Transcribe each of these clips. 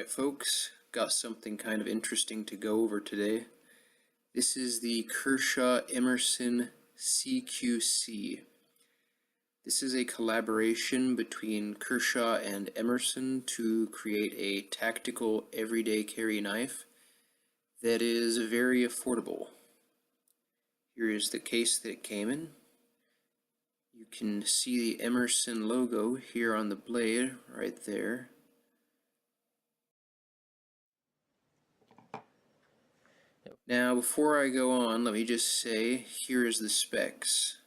Alright folks, got something kind of interesting to go over today. This is the Kershaw Emerson CQC. This is a collaboration between Kershaw and Emerson to create a tactical everyday carry knife that is very affordable. Here is the case that it came in. You can see the Emerson logo here on the blade right there. Now, before I go on, let me just say, here is the specs.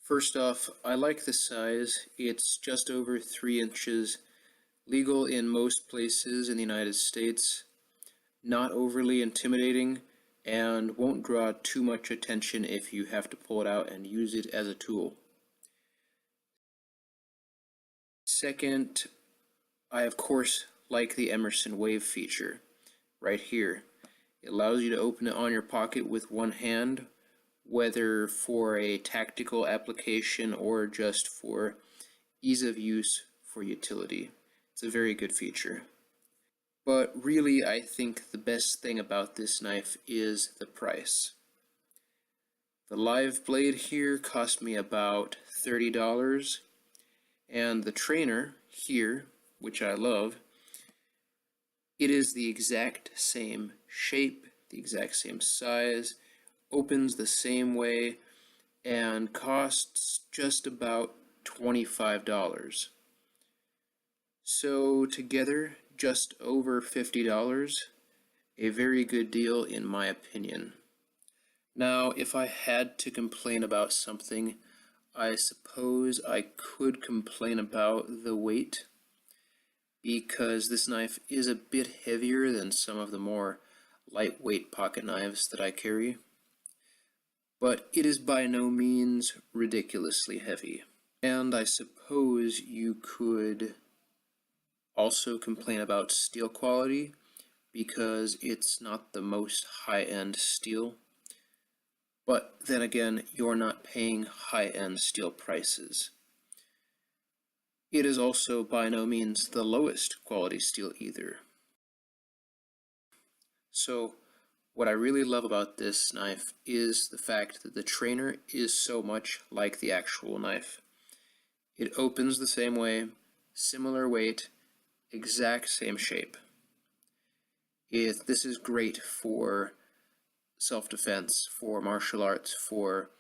First off, I like the size. It's just over 3 inches, legal in most places in the United States, not overly intimidating, and won't draw too much attention if you have to pull it out and use it as a tool. Second, I of course like the Emerson Wave feature right here. It allows you to open it on your pocket with one hand, whether for a tactical application or just for ease of use for utility. It's a very good feature. But really, I think the best thing about this knife is the price. The live blade here cost me about $30, and the trainer here, which I love, it is the exact same shape, the exact same size, opens the same way, and costs just about $25. So together, just over $50, a very good deal in my opinion. Now, if I had to complain about something, I suppose I could complain about the weight, because this knife is a bit heavier than some of the more lightweight pocket knives that I carry, but it is by no means ridiculously heavy. And I suppose you could also complain about steel quality, because it's not the most high-end steel, but then again, you're not paying high-end steel prices. It is also by no means the lowest quality steel either. So what I really love about this knife is the fact that the trainer is so much like the actual knife. It opens the same way, similar weight, exact same shape. This is great for self-defense, for martial arts, for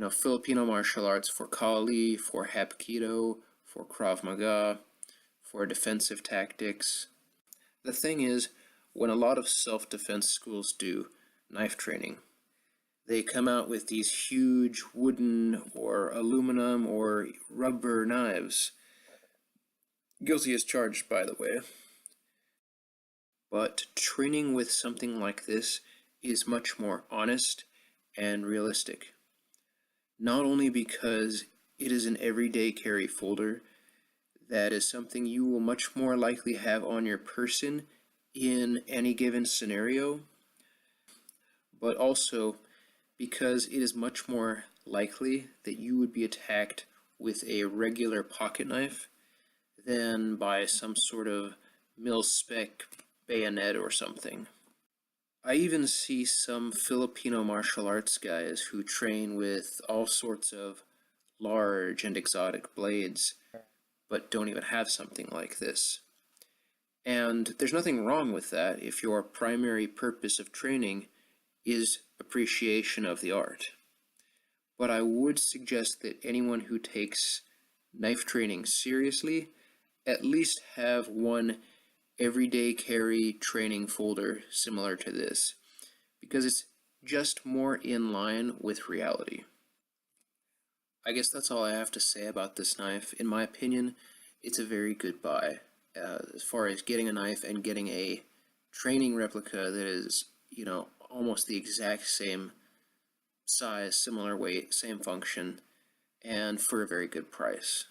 Filipino martial arts, for Kali, for Hapkido, for Krav Maga, for defensive tactics. The thing is, when a lot of self-defense schools do knife training, they come out with these huge wooden or aluminum or rubber knives. Guilty as charged, by the way. But training with something like this is much more honest and realistic. Not only because it is an everyday carry folder that is something you will much more likely have on your person in any given scenario, but also because it is much more likely that you would be attacked with a regular pocket knife than by some sort of mil-spec bayonet or something. I even see some Filipino martial arts guys who train with all sorts of large and exotic blades, but don't even have something like this. And there's nothing wrong with that if your primary purpose of training is appreciation of the art. But I would suggest that anyone who takes knife training seriously at least have one everyday carry training folder similar to this, because it's just more in line with reality. I guess that's all I have to say about this knife. In my opinion, it's a very good buy. As far as getting a knife and getting a training replica that is, almost the exact same size, similar weight, same function, and for a very good price.